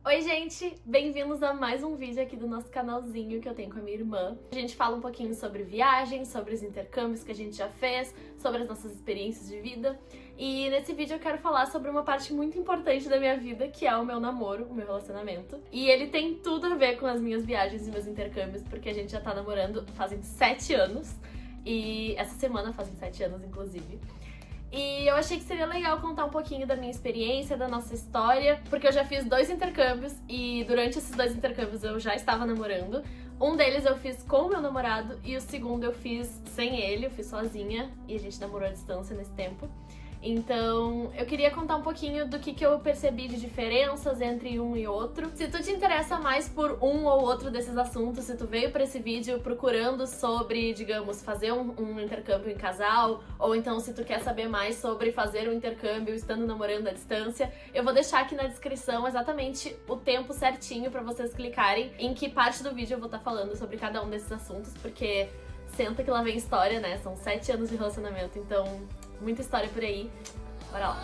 Oi gente, bem-vindos a mais um vídeo aqui do nosso canalzinho que eu tenho com a minha irmã. A gente fala um pouquinho sobre viagens, sobre os intercâmbios que a gente já fez, sobre as nossas experiências de vida. E nesse vídeo eu quero falar sobre uma parte muito importante da minha vida, que é o meu namoro, o meu relacionamento. E ele tem tudo a ver com as minhas viagens e meus intercâmbios, porque a gente já tá namorando fazem 7 anos. E essa semana fazem 7 anos, inclusive. E eu achei que seria legal contar um pouquinho da minha experiência, da nossa história, porque eu já fiz 2 intercâmbios e durante esses 2 intercâmbios eu já estava namorando. Um deles eu fiz com o meu namorado e o segundo eu fiz sem ele, eu fiz sozinha e a gente namorou à distância nesse tempo. Então, eu queria contar um pouquinho do que eu percebi de diferenças entre um e outro. Se tu te interessa mais por um ou outro desses assuntos, se tu veio pra esse vídeo procurando sobre, digamos, fazer um intercâmbio em casal, ou então se tu quer saber mais sobre fazer um intercâmbio estando namorando à distância, eu vou deixar aqui na descrição exatamente o tempo certinho pra vocês clicarem em que parte do vídeo eu vou estar falando sobre cada um desses assuntos, porque senta que lá vem história, né? São 7 anos de relacionamento, então muita história por aí. Bora lá!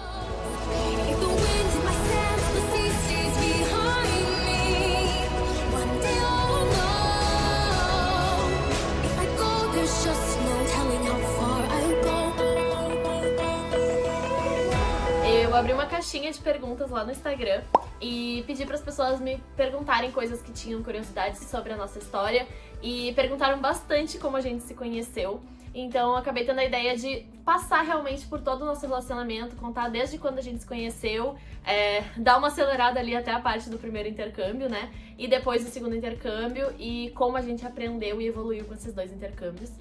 Eu abri uma caixinha de perguntas lá no Instagram e pedi para as pessoas me perguntarem coisas que tinham curiosidades sobre a nossa história e perguntaram bastante como a gente se conheceu. Então eu acabei tendo a ideia de passar realmente por todo o nosso relacionamento, contar desde quando a gente se conheceu, dar uma acelerada ali até a parte do primeiro intercâmbio, né? E depois do segundo intercâmbio e como a gente aprendeu e evoluiu com esses 2 intercâmbios.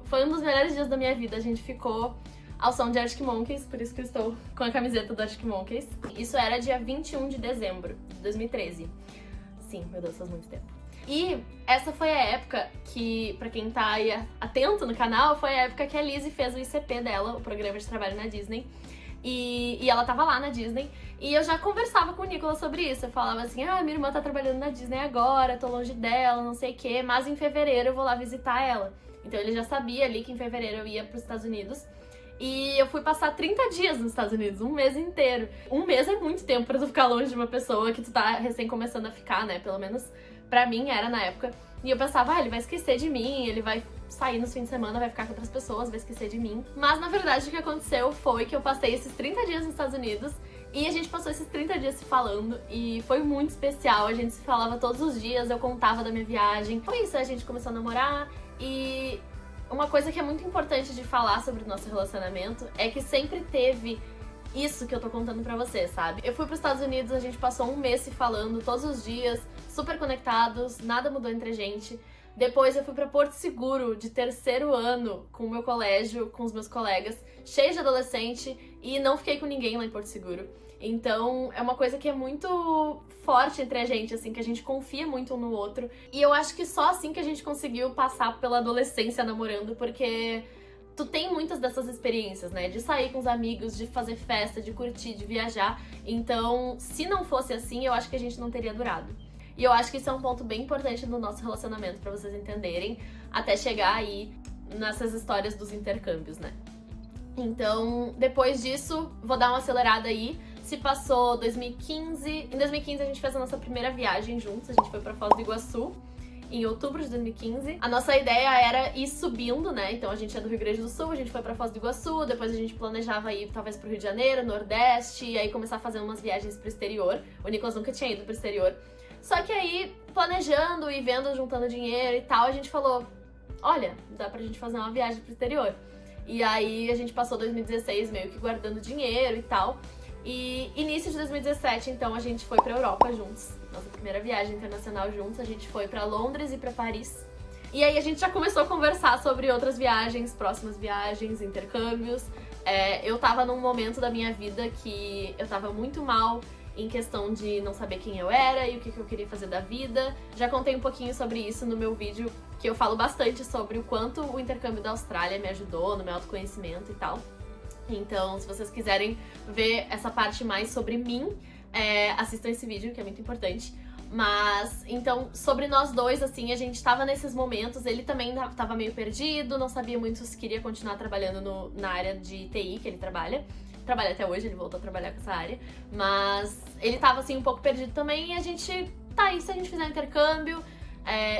Foi um dos melhores dias da minha vida, a gente ficou ao som de Arctic Monkeys, por isso que eu estou com a camiseta do Arctic Monkeys. Isso era dia 21 de dezembro de 2013. Sim, meu Deus, faz muito tempo. E essa foi a época que, pra quem tá aí atento no canal, foi a época que a Lizzie fez o ICP dela, o programa de trabalho na Disney. E ela tava lá na Disney, e eu já conversava com o Nicolas sobre isso. Eu falava assim, minha irmã tá trabalhando na Disney agora, tô longe dela, não sei o quê, mas em fevereiro eu vou lá visitar ela. Então ele já sabia ali que em fevereiro eu ia pros Estados Unidos. E eu fui passar 30 dias nos Estados Unidos, um mês inteiro. Um mês é muito tempo pra tu ficar longe de uma pessoa que tu tá recém começando a ficar, né? Pelo menos pra mim era na época. E eu pensava, ele vai esquecer de mim, ele vai sair nos fins de semana, vai ficar com outras pessoas, vai esquecer de mim. Mas na verdade o que aconteceu foi que eu passei esses 30 dias nos Estados Unidos e a gente passou esses 30 dias se falando e foi muito especial. A gente se falava todos os dias, eu contava da minha viagem. Foi isso, a gente começou a namorar e uma coisa que é muito importante de falar sobre o nosso relacionamento é que sempre teve isso que eu tô contando pra vocês, sabe? Eu fui pros Estados Unidos, a gente passou um mês se falando todos os dias, super conectados, nada mudou entre a gente. Depois eu fui pra Porto Seguro, de 3º ano, com o meu colégio, com os meus colegas, cheio de adolescente, e não fiquei com ninguém lá em Porto Seguro. Então é uma coisa que é muito forte entre a gente, assim, que a gente confia muito um no outro. E eu acho que só assim que a gente conseguiu passar pela adolescência namorando, porque tu tem muitas dessas experiências, né? De sair com os amigos, de fazer festa, de curtir, de viajar. Então, se não fosse assim, eu acho que a gente não teria durado. E eu acho que isso é um ponto bem importante no nosso relacionamento, pra vocês entenderem, até chegar aí nessas histórias dos intercâmbios, né? Então, depois disso, vou dar uma acelerada aí. Se passou 2015... Em 2015 a gente fez a nossa primeira viagem juntos, a gente foi pra Foz do Iguaçu, em outubro de 2015. A nossa ideia era ir subindo, né? Então a gente é do Rio Grande do Sul, a gente foi pra Foz do Iguaçu, depois a gente planejava ir talvez pro Rio de Janeiro, Nordeste, e aí começar a fazer umas viagens pro exterior. O Nicolas nunca tinha ido pro exterior. Só que aí, planejando e vendo, juntando dinheiro e tal, a gente falou, olha, dá pra gente fazer uma viagem pro exterior. E aí a gente passou 2016 meio que guardando dinheiro e tal. E início de 2017, então, a gente foi pra Europa juntos. Nossa primeira viagem internacional juntos. A gente foi pra Londres e pra Paris. E aí a gente já começou a conversar sobre outras viagens, próximas viagens, intercâmbios. Eu tava num momento da minha vida que eu tava muito mal em questão de não saber quem eu era e o que eu queria fazer da vida. Já contei um pouquinho sobre isso no meu vídeo, que eu falo bastante sobre o quanto o intercâmbio da Austrália me ajudou no meu autoconhecimento e tal. Então, se vocês quiserem ver essa parte mais sobre mim, assistam esse vídeo, que é muito importante. Mas, então, sobre nós dois, assim, a gente tava nesses momentos, ele também tava meio perdido, não sabia muito se queria continuar trabalhando na área de TI que ele trabalha até hoje, ele voltou a trabalhar com essa área, mas ele tava, assim, um pouco perdido também, e a gente, tá, e se a gente fizer um intercâmbio?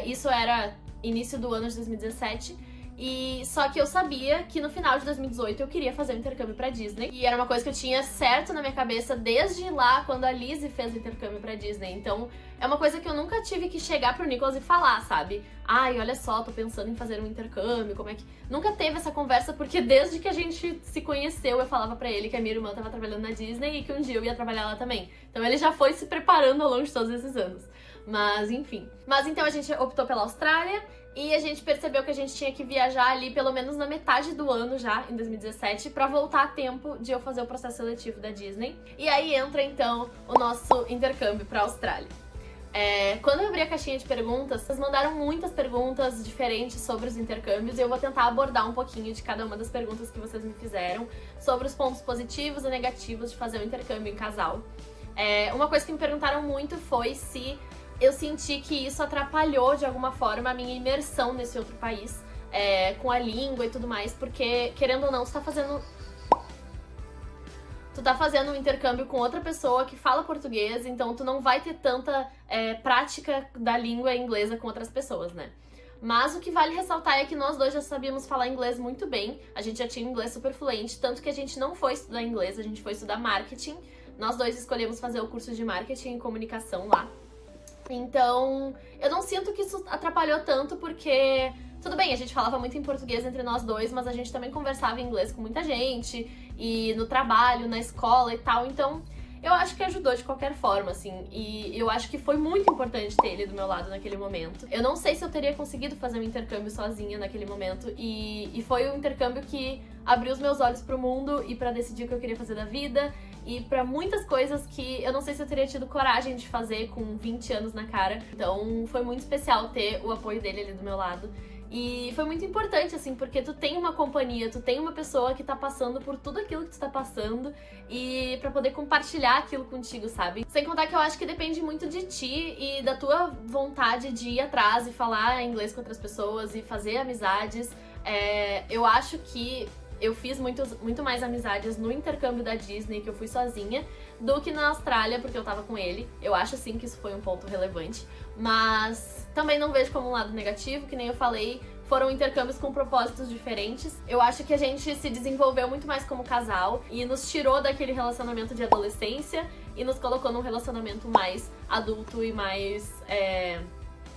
Isso era início do ano de 2017, e só que eu sabia que no final de 2018 eu queria fazer um intercâmbio pra Disney, e era uma coisa que eu tinha certo na minha cabeça desde lá, quando a Lizzie fez o intercâmbio pra Disney. Então é uma coisa que eu nunca tive que chegar pro Nicholas e falar, sabe? Ai, olha só, tô pensando em fazer um intercâmbio, como é que... Nunca teve essa conversa, porque desde que a gente se conheceu, eu falava pra ele que a minha irmã tava trabalhando na Disney e que um dia eu ia trabalhar lá também. Então ele já foi se preparando ao longo de todos esses anos. Mas enfim. Mas então a gente optou pela Austrália, e a gente percebeu que a gente tinha que viajar ali pelo menos na metade do ano já, em 2017, pra voltar a tempo de eu fazer o processo seletivo da Disney. E aí entra então o nosso intercâmbio pra Austrália. Quando eu abri a caixinha de perguntas, vocês mandaram muitas perguntas diferentes sobre os intercâmbios, e eu vou tentar abordar um pouquinho de cada uma das perguntas que vocês me fizeram sobre os pontos positivos e negativos de fazer o intercâmbio em casal. Uma coisa que me perguntaram muito foi se eu senti que isso atrapalhou de alguma forma a minha imersão nesse outro país, com a língua e tudo mais, porque, querendo ou não, tu tá fazendo um intercâmbio com outra pessoa que fala português, então tu não vai ter tanta prática da língua inglesa com outras pessoas, né? Mas o que vale ressaltar é que nós dois já sabíamos falar inglês muito bem, a gente já tinha inglês super fluente, tanto que a gente não foi estudar inglês, a gente foi estudar marketing. Nós dois escolhemos fazer o curso de marketing e comunicação lá. Então, eu não sinto que isso atrapalhou tanto, porque, tudo bem, a gente falava muito em português entre nós dois, mas a gente também conversava em inglês com muita gente, e no trabalho, na escola e tal, então eu acho que ajudou de qualquer forma, assim, e eu acho que foi muito importante ter ele do meu lado naquele momento. Eu não sei se eu teria conseguido fazer um intercâmbio sozinha naquele momento, e foi um intercâmbio que abriu os meus olhos pro mundo e pra decidir o que eu queria fazer da vida, e pra muitas coisas que eu não sei se eu teria tido coragem de fazer com 20 anos na cara. Então foi muito especial ter o apoio dele ali do meu lado. E foi muito importante, assim, porque tu tem uma companhia, tu tem uma pessoa que tá passando por tudo aquilo que tu tá passando, e pra poder compartilhar aquilo contigo, sabe? Sem contar que eu acho que depende muito de ti e da tua vontade de ir atrás e falar inglês com outras pessoas e fazer amizades. Eu acho que eu fiz muito mais amizades no intercâmbio da Disney, que eu fui sozinha, do que na Austrália, porque eu tava com ele. Eu acho, sim, que isso foi um ponto relevante. Mas também não vejo como um lado negativo, que nem eu falei, foram intercâmbios com propósitos diferentes. Eu acho que a gente se desenvolveu muito mais como casal e nos tirou daquele relacionamento de adolescência e nos colocou num relacionamento mais adulto e mais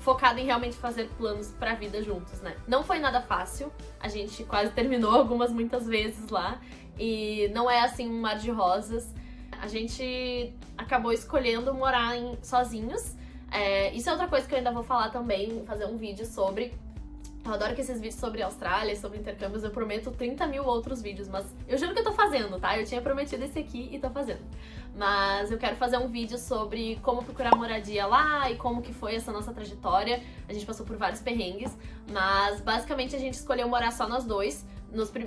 focado em realmente fazer planos pra vida juntos, né? Não foi nada fácil, a gente quase terminou muitas vezes lá, e não é assim um mar de rosas. A gente acabou escolhendo morar sozinhos. Isso é outra coisa que eu ainda vou falar também, fazer um vídeo sobre. Eu adoro que esses vídeos sobre Austrália, sobre intercâmbios, eu prometo 30 mil outros vídeos, mas eu juro que eu tô fazendo, tá? Eu tinha prometido esse aqui e tô fazendo. Mas eu quero fazer um vídeo sobre como procurar moradia lá e como que foi essa nossa trajetória. A gente passou por vários perrengues, mas basicamente a gente escolheu morar só nós dois.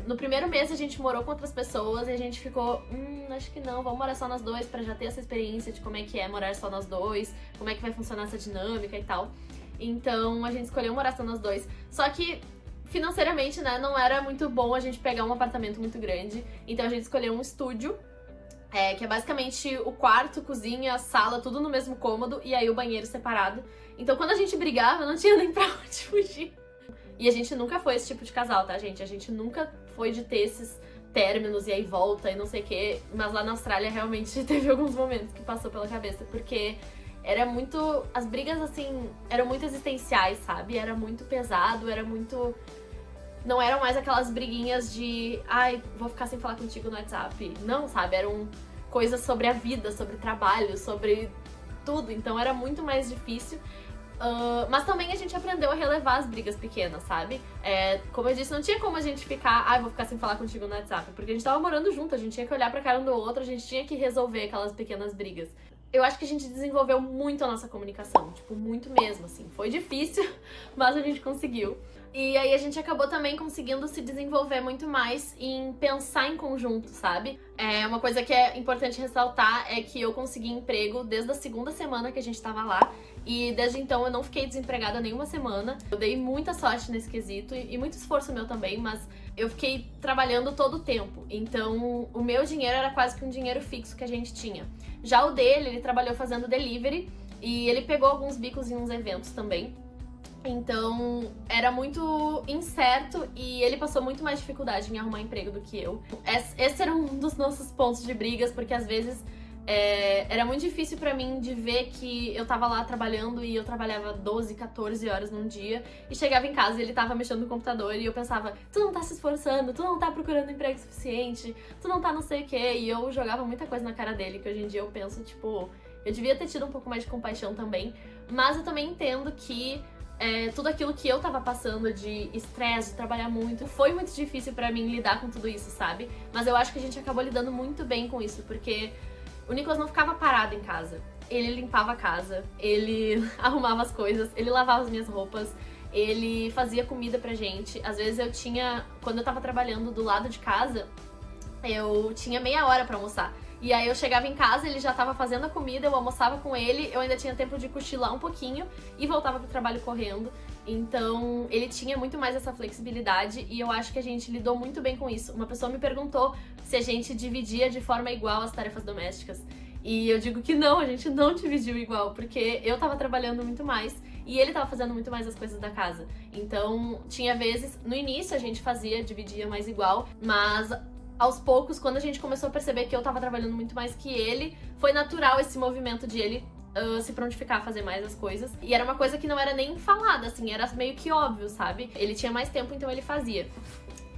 No primeiro mês a gente morou com outras pessoas e a gente ficou, acho que não, vamos morar só nós dois pra já ter essa experiência de como é que é morar só nós dois, como é que vai funcionar essa dinâmica e tal. Então a gente escolheu morar só nós dois. Só que financeiramente, né, não era muito bom a gente pegar um apartamento muito grande. Então a gente escolheu um estúdio, que é basicamente o quarto, cozinha, sala, tudo no mesmo cômodo, e aí o banheiro separado. Então quando a gente brigava, não tinha nem pra onde fugir. E a gente nunca foi esse tipo de casal, tá, gente? A gente nunca foi de ter esses términos e aí volta e não sei o quê. Mas lá na Austrália realmente teve alguns momentos que passou pela cabeça, porque era muito... As brigas, assim, eram muito existenciais, sabe? Era muito pesado, era muito... Não eram mais aquelas briguinhas de... Ai, vou ficar sem falar contigo no WhatsApp. Não, sabe? Eram coisas sobre a vida, sobre trabalho, sobre tudo. Então era muito mais difícil. Mas também a gente aprendeu a relevar as brigas pequenas, sabe? Como eu disse, não tinha como a gente ficar... Ai, vou ficar sem falar contigo no WhatsApp. Porque a gente tava morando junto, a gente tinha que olhar pra cara um do outro, a gente tinha que resolver aquelas pequenas brigas. Eu acho que a gente desenvolveu muito a nossa comunicação, tipo, muito mesmo, assim. Foi difícil, mas a gente conseguiu. E aí a gente acabou também conseguindo se desenvolver muito mais em pensar em conjunto, sabe? Uma coisa que é importante ressaltar é que eu consegui emprego desde a segunda semana que a gente tava lá. E desde então eu não fiquei desempregada nenhuma semana. Eu dei muita sorte nesse quesito e muito esforço meu também, mas eu fiquei trabalhando todo o tempo. Então o meu dinheiro era quase que um dinheiro fixo que a gente tinha. Já o dele, ele trabalhou fazendo delivery e ele pegou alguns bicos em uns eventos também. Então, era muito incerto e ele passou muito mais dificuldade em arrumar emprego do que eu. Esse era um dos nossos pontos de brigas, porque às vezes era muito difícil pra mim de ver que eu tava lá trabalhando e eu trabalhava 12, 14 horas num dia e chegava em casa e ele tava mexendo no computador e eu pensava, tu não tá se esforçando, tu não tá procurando emprego suficiente, tu não tá não sei o quê. E eu jogava muita coisa na cara dele, que hoje em dia eu penso, tipo, eu devia ter tido um pouco mais de compaixão também, mas eu também entendo que tudo aquilo que eu tava passando de estresse, de trabalhar muito, foi muito difícil pra mim lidar com tudo isso, sabe? Mas eu acho que a gente acabou lidando muito bem com isso, porque o Nicolas não ficava parado em casa. Ele limpava a casa, ele arrumava as coisas, ele lavava as minhas roupas, ele fazia comida pra gente. Às vezes quando eu tava trabalhando do lado de casa, eu tinha meia hora pra almoçar. E aí eu chegava em casa, ele já tava fazendo a comida, eu almoçava com ele, eu ainda tinha tempo de cochilar um pouquinho e voltava pro trabalho correndo. Então, ele tinha muito mais essa flexibilidade e eu acho que a gente lidou muito bem com isso. Uma pessoa me perguntou se a gente dividia de forma igual as tarefas domésticas. E eu digo que não, a gente não dividiu igual, porque eu tava trabalhando muito mais e ele tava fazendo muito mais as coisas da casa. Então, tinha vezes, no início a gente dividia mais igual, mas aos poucos, quando a gente começou a perceber que eu tava trabalhando muito mais que ele, foi natural esse movimento de ele se prontificar a fazer mais as coisas. E era uma coisa que não era nem falada, assim, era meio que óbvio, sabe? Ele tinha mais tempo, então ele fazia.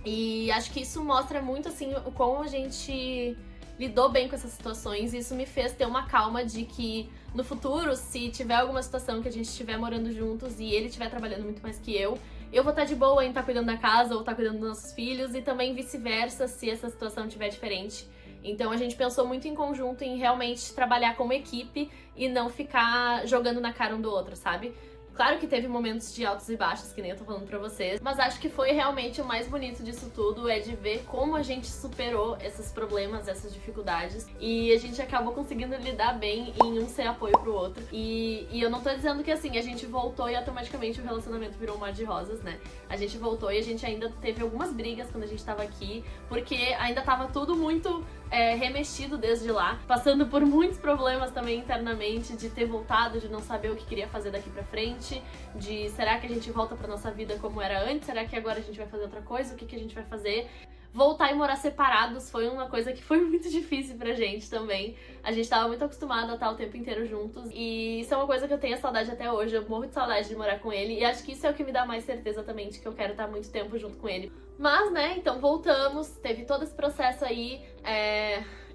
E acho que isso mostra muito, assim, o como a gente lidou bem com essas situações, e isso me fez ter uma calma de que no futuro, se tiver alguma situação que a gente estiver morando juntos e ele estiver trabalhando muito mais que eu vou estar de boa em estar cuidando da casa ou estar cuidando dos nossos filhos, e também vice-versa se essa situação estiver diferente. Então a gente pensou muito em conjunto em realmente trabalhar como equipe e não ficar jogando na cara um do outro, sabe? Claro que teve momentos de altos e baixos, que nem eu tô falando pra vocês, mas acho que foi realmente o mais bonito disso tudo, é de ver como a gente superou esses problemas, essas dificuldades, e a gente acabou conseguindo lidar bem em um ser apoio pro outro. E eu não tô dizendo que assim, a gente voltou e automaticamente o relacionamento virou um mar de rosas, né? A gente voltou e a gente ainda teve algumas brigas quando a gente tava aqui, porque ainda tava tudo muito remexido desde lá, passando por muitos problemas também internamente, de ter voltado, de não saber o que queria fazer daqui pra frente, de será que a gente volta pra nossa vida como era antes, será que agora a gente vai fazer outra coisa, o que a gente vai fazer? Voltar e morar separados foi uma coisa que foi muito difícil pra gente também. A gente tava muito acostumado a estar o tempo inteiro juntos, e isso é uma coisa que eu tenho saudade até hoje. Eu morro de saudade de morar com ele, e acho que isso é o que me dá mais certeza também de que eu quero estar muito tempo junto com ele. Mas, né, então voltamos, teve todo esse processo aí.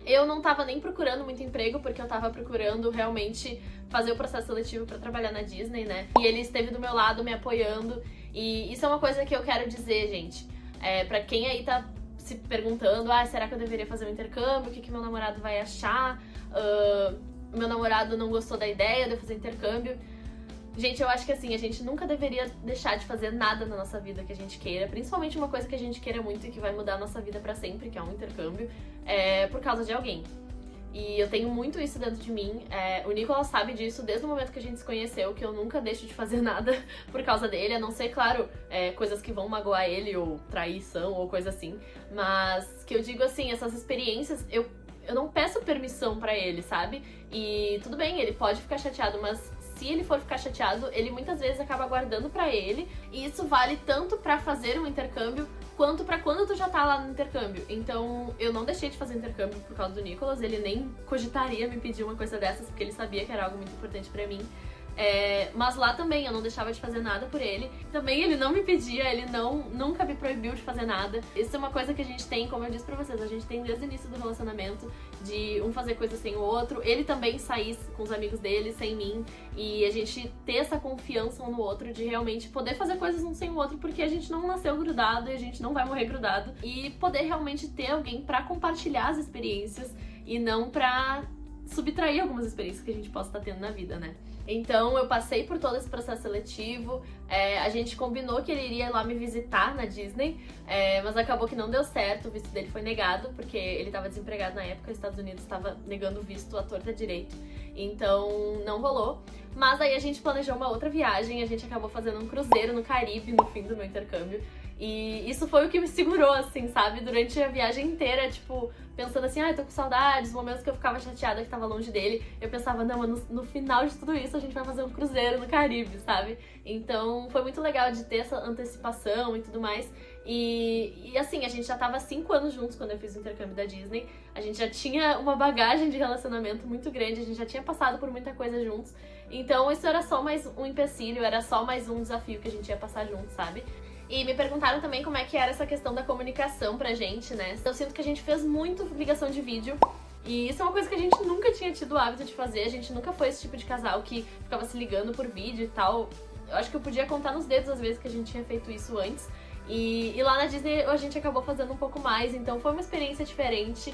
Eu não tava nem procurando muito emprego, porque eu tava procurando realmente fazer o processo seletivo pra trabalhar na Disney, né? E ele esteve do meu lado, me apoiando, e isso é uma coisa que eu quero dizer, gente. Pra quem aí tá se perguntando, será que eu deveria fazer um intercâmbio? O que meu namorado vai achar? Meu namorado não gostou da ideia de eu fazer intercâmbio. Gente, eu acho que assim, a gente nunca deveria deixar de fazer nada na nossa vida que a gente queira, principalmente uma coisa que a gente queira muito e que vai mudar a nossa vida pra sempre, que é um intercâmbio, por causa de alguém. E eu tenho muito isso dentro de mim. O Nicolas sabe disso desde o momento que a gente se conheceu, que eu nunca deixo de fazer nada por causa dele, a não ser, claro, coisas que vão magoar ele, ou traição, ou coisa assim. Mas que eu digo assim, essas experiências, eu não peço permissão pra ele, sabe? E tudo bem, ele pode ficar chateado, mas se ele for ficar chateado, ele muitas vezes acaba guardando pra ele, e isso vale tanto pra fazer um intercâmbio quanto pra quando tu já tá lá no intercâmbio. Então eu não deixei de fazer intercâmbio por causa do Nicolas, ele nem cogitaria me pedir uma coisa dessas, porque ele sabia que era algo muito importante pra mim. Mas lá também eu não deixava de fazer nada por ele. Também ele não me pedia, ele nunca me proibiu de fazer nada. Isso é uma coisa que a gente tem, como eu disse pra vocês, a gente tem desde o início do relacionamento, de um fazer coisas sem o outro, ele também sair com os amigos dele sem mim, e a gente ter essa confiança um no outro, de realmente poder fazer coisas um sem o outro, porque a gente não nasceu grudado e a gente não vai morrer grudado, e poder realmente ter alguém pra compartilhar as experiências e não pra subtrair algumas experiências que a gente possa estar tendo na vida, né? Então eu passei por todo esse processo seletivo, a gente combinou que ele iria lá me visitar na Disney, mas acabou que não deu certo, o visto dele foi negado, porque ele estava desempregado na época, os Estados Unidos estava negando o visto à torta direito, então não rolou. Mas aí a gente planejou uma outra viagem, a gente acabou fazendo um cruzeiro no Caribe no fim do meu intercâmbio. E isso foi o que me segurou, assim, sabe? Durante a viagem inteira, tipo, pensando assim, eu tô com saudades, momentos que eu ficava chateada que tava longe dele, eu pensava, não, mas no final de tudo isso a gente vai fazer um cruzeiro no Caribe, sabe? Então foi muito legal de ter essa antecipação e tudo mais. E assim, a gente já tava 5 anos juntos quando eu fiz o intercâmbio da Disney, a gente já tinha uma bagagem de relacionamento muito grande, a gente já tinha passado por muita coisa juntos, então isso era só mais um empecilho, era só mais um desafio que a gente ia passar juntos, sabe? E me perguntaram também como é que era essa questão da comunicação pra gente, né? Eu sinto que a gente fez muito ligação de vídeo. E isso é uma coisa que a gente nunca tinha tido o hábito de fazer. A gente nunca foi esse tipo de casal que ficava se ligando por vídeo e tal. Eu acho que eu podia contar nos dedos as vezes que a gente tinha feito isso antes. E lá na Disney a gente acabou fazendo um pouco mais, então foi uma experiência diferente.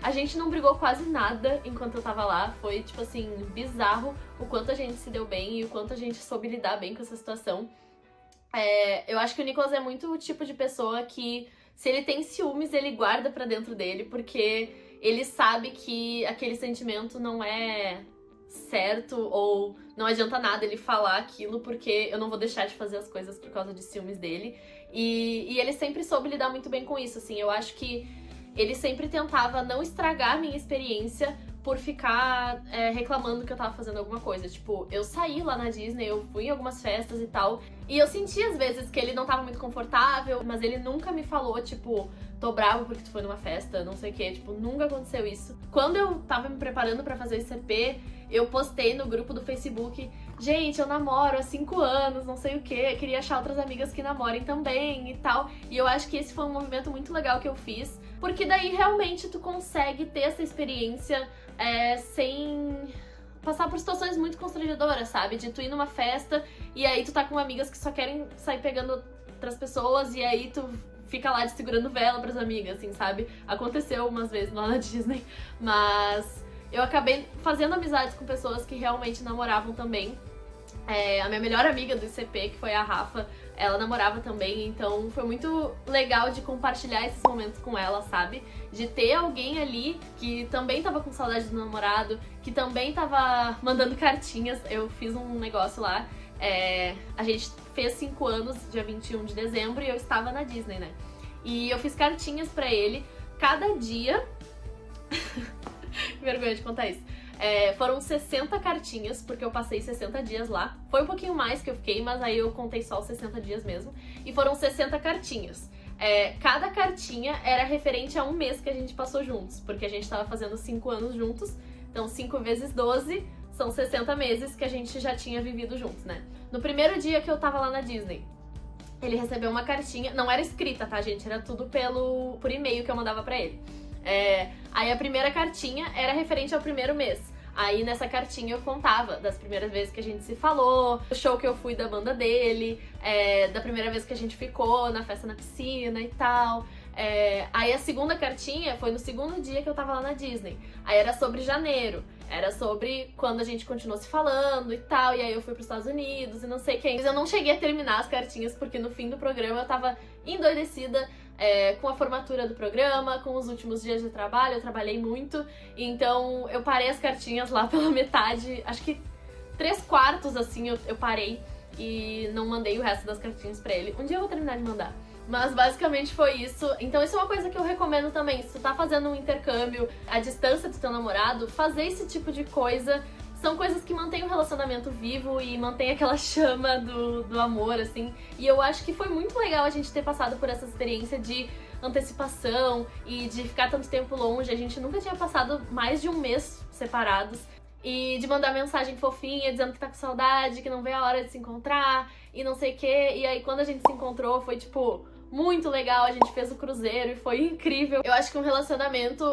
A gente não brigou quase nada enquanto eu tava lá. Foi, tipo assim, bizarro o quanto a gente se deu bem e o quanto a gente soube lidar bem com essa situação. Eu acho que o Nicholas é muito o tipo de pessoa que, se ele tem ciúmes, ele guarda pra dentro dele, porque ele sabe que aquele sentimento não é certo, ou não adianta nada ele falar aquilo, porque eu não vou deixar de fazer as coisas por causa de ciúmes dele. E ele sempre soube lidar muito bem com isso, assim. Eu acho que ele sempre tentava não estragar a minha experiência por ficar reclamando que eu tava fazendo alguma coisa. Tipo, eu saí lá na Disney, eu fui em algumas festas e tal, e eu senti às vezes que ele não tava muito confortável, mas ele nunca me falou, tipo, tô bravo porque tu foi numa festa, não sei o que, tipo, nunca aconteceu isso. Quando eu tava me preparando pra fazer o ICP, eu postei no grupo do Facebook, gente, eu namoro há 5 anos, não sei o que, queria achar outras amigas que namorem também e tal. E eu acho que esse foi um movimento muito legal que eu fiz, porque daí realmente tu consegue ter essa experiência sem passar por situações muito constrangedoras, sabe? De tu ir numa festa e aí tu tá com amigas que só querem sair pegando outras pessoas e aí tu fica lá segurando vela pras amigas, assim, sabe? Aconteceu umas vezes lá na Disney, mas eu acabei fazendo amizades com pessoas que realmente namoravam também. A minha melhor amiga do ICP, que foi a Rafa, ela namorava também, então foi muito legal de compartilhar esses momentos com ela, sabe? De ter alguém ali que também tava com saudade do namorado, que também tava mandando cartinhas. Eu fiz um negócio lá, a gente fez 5 anos, dia 21 de dezembro, e eu estava na Disney, né? E eu fiz cartinhas pra ele, cada dia... Vergonha de contar isso. Foram 60 cartinhas, porque eu passei 60 dias lá. Foi um pouquinho mais que eu fiquei, mas aí eu contei só os 60 dias mesmo. E foram 60 cartinhas. Cada cartinha era referente a um mês que a gente passou juntos, porque a gente tava fazendo 5 anos juntos. Então 5 vezes 12 são 60 meses que a gente já tinha vivido juntos, né? No primeiro dia que eu tava lá na Disney, ele recebeu uma cartinha, não era escrita, tá, gente? Era tudo por e-mail que eu mandava pra ele. Aí a primeira cartinha era referente ao primeiro mês. Aí nessa cartinha eu contava das primeiras vezes que a gente se falou, do show que eu fui da banda dele, da primeira vez que a gente ficou na festa na piscina e tal. Aí a segunda cartinha foi no segundo dia que eu tava lá na Disney. Aí era sobre janeiro, era sobre quando a gente continuou se falando e tal, e aí eu fui pros Estados Unidos e não sei quem. Mas eu não cheguei a terminar as cartinhas porque no fim do programa eu tava endoidecida, com a formatura do programa, com os últimos dias de trabalho, eu trabalhei muito, então eu parei as cartinhas lá pela metade, acho que 3/4 assim eu parei e não mandei o resto das cartinhas pra ele. Um dia eu vou terminar de mandar. Mas basicamente foi isso. Então isso é uma coisa que eu recomendo também. Se tu tá fazendo um intercâmbio à distância do teu namorado, fazer esse tipo de coisa são coisas que mantêm o relacionamento vivo e mantém aquela chama do amor, assim. E eu acho que foi muito legal a gente ter passado por essa experiência de antecipação e de ficar tanto tempo longe. A gente nunca tinha passado mais de um mês separados. E de mandar mensagem fofinha, dizendo que tá com saudade, que não vê a hora de se encontrar e não sei o quê. E aí quando a gente se encontrou foi tipo muito legal, a gente fez o cruzeiro e foi incrível. Eu acho que um relacionamento,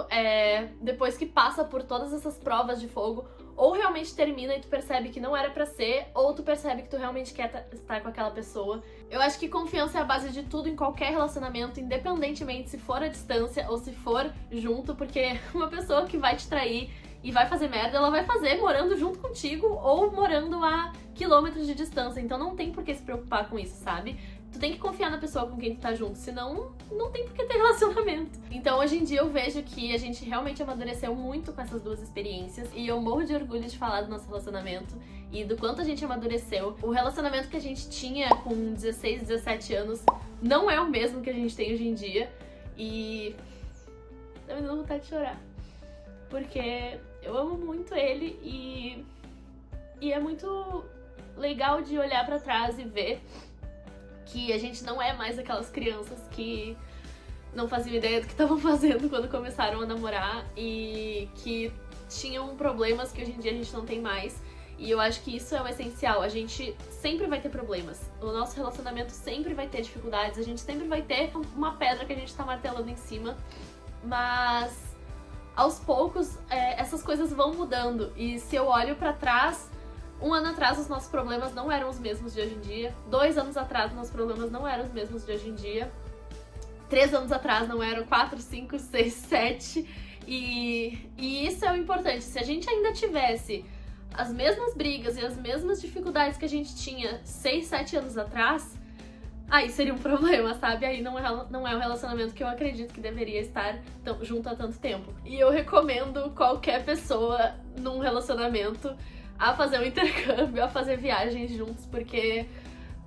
depois que passa por todas essas provas de fogo, ou realmente termina e tu percebe que não era pra ser, ou tu percebe que tu realmente quer estar com aquela pessoa. Eu acho que confiança é a base de tudo em qualquer relacionamento, independentemente se for à distância ou se for junto, porque uma pessoa que vai te trair e vai fazer merda, ela vai fazer morando junto contigo ou morando a quilômetros de distância. Então não tem por que se preocupar com isso, sabe? Tu tem que confiar na pessoa com quem tu tá junto, senão não tem por que ter relacionamento. Então hoje em dia eu vejo que a gente realmente amadureceu muito com essas duas experiências e eu morro de orgulho de falar do nosso relacionamento e do quanto a gente amadureceu. O relacionamento que a gente tinha com 16, 17 anos não é o mesmo que a gente tem hoje em dia e tá me dando vontade de chorar. Porque eu amo muito ele e é muito legal de olhar pra trás e ver que a gente não é mais aquelas crianças que não faziam ideia do que estavam fazendo quando começaram a namorar e que tinham problemas que hoje em dia a gente não tem mais. E eu acho que isso é o essencial. A gente sempre vai ter problemas. O nosso relacionamento sempre vai ter dificuldades. A gente sempre vai ter uma pedra que a gente tá martelando em cima. Mas aos poucos essas coisas vão mudando. E se eu olho pra trás, 1 ano atrás os nossos problemas não eram os mesmos de hoje em dia. 2 anos atrás os nossos problemas não eram os mesmos de hoje em dia. 3 anos atrás não eram, 4, 5, 6, 7. E isso é o importante. Se a gente ainda tivesse as mesmas brigas e as mesmas dificuldades que a gente tinha 6, 7 anos atrás, aí seria um problema, sabe? Aí não é um relacionamento que eu acredito que deveria estar junto há tanto tempo. E eu recomendo qualquer pessoa num relacionamento a fazer um intercâmbio, a fazer viagens juntos, porque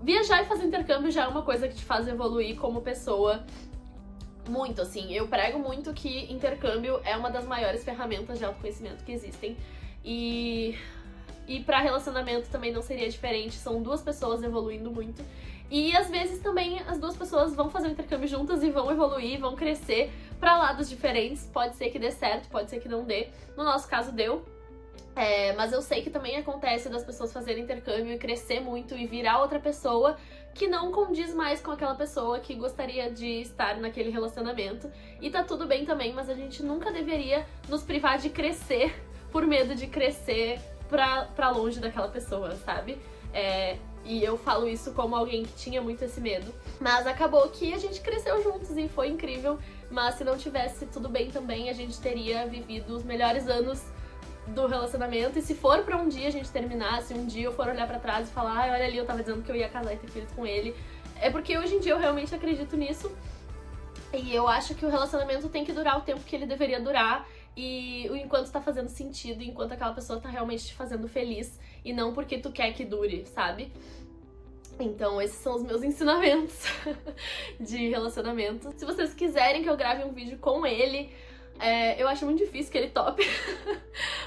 viajar e fazer intercâmbio já é uma coisa que te faz evoluir como pessoa muito, assim. Eu prego muito que intercâmbio é uma das maiores ferramentas de autoconhecimento que existem. E pra relacionamento também não seria diferente, são 2 pessoas evoluindo muito. E às vezes também as 2 pessoas vão fazer um intercâmbio juntas e vão evoluir, vão crescer pra lados diferentes. Pode ser que dê certo, pode ser que não dê. No nosso caso deu. Mas eu sei que também acontece das pessoas fazerem intercâmbio e crescer muito e virar outra pessoa que não condiz mais com aquela pessoa que gostaria de estar naquele relacionamento. E tá tudo bem também, mas a gente nunca deveria nos privar de crescer por medo de crescer pra longe daquela pessoa, sabe? E eu falo isso como alguém que tinha muito esse medo. Mas acabou que a gente cresceu juntos e foi incrível. Mas se não tivesse tudo bem também, a gente teria vivido os melhores anos do relacionamento. E se for pra um dia a gente terminar, se um dia eu for olhar pra trás e falar, olha ali, eu tava dizendo que eu ia casar e ter filhos com ele, é porque hoje em dia eu realmente acredito nisso. E eu acho que o relacionamento tem que durar o tempo que ele deveria durar e enquanto tá fazendo sentido, enquanto aquela pessoa tá realmente te fazendo feliz e não porque tu quer que dure, sabe? Então esses são os meus ensinamentos de relacionamento. Se vocês quiserem que eu grave um vídeo com ele, eu acho muito difícil que ele tope,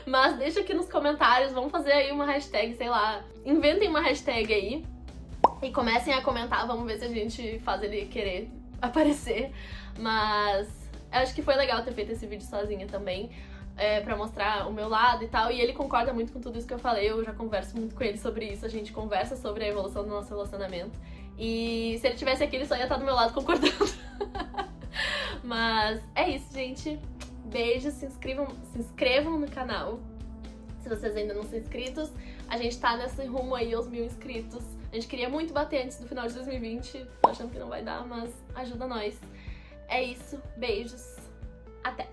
mas deixa aqui nos comentários, vamos fazer aí uma hashtag, sei lá, inventem uma hashtag aí e comecem a comentar, vamos ver se a gente faz ele querer aparecer. Mas eu acho que foi legal ter feito esse vídeo sozinha também, pra mostrar o meu lado e tal, e ele concorda muito com tudo isso que eu falei, eu já converso muito com ele sobre isso, a gente conversa sobre a evolução do nosso relacionamento, e se ele tivesse aqui ele só ia estar do meu lado concordando. Mas é isso, gente. Beijos, se inscrevam no canal se vocês ainda não são inscritos. A gente tá nesse rumo aí aos 1000 inscritos. A gente queria muito bater antes do final de 2020. Tô achando que não vai dar, mas ajuda nós. É isso, beijos. Até!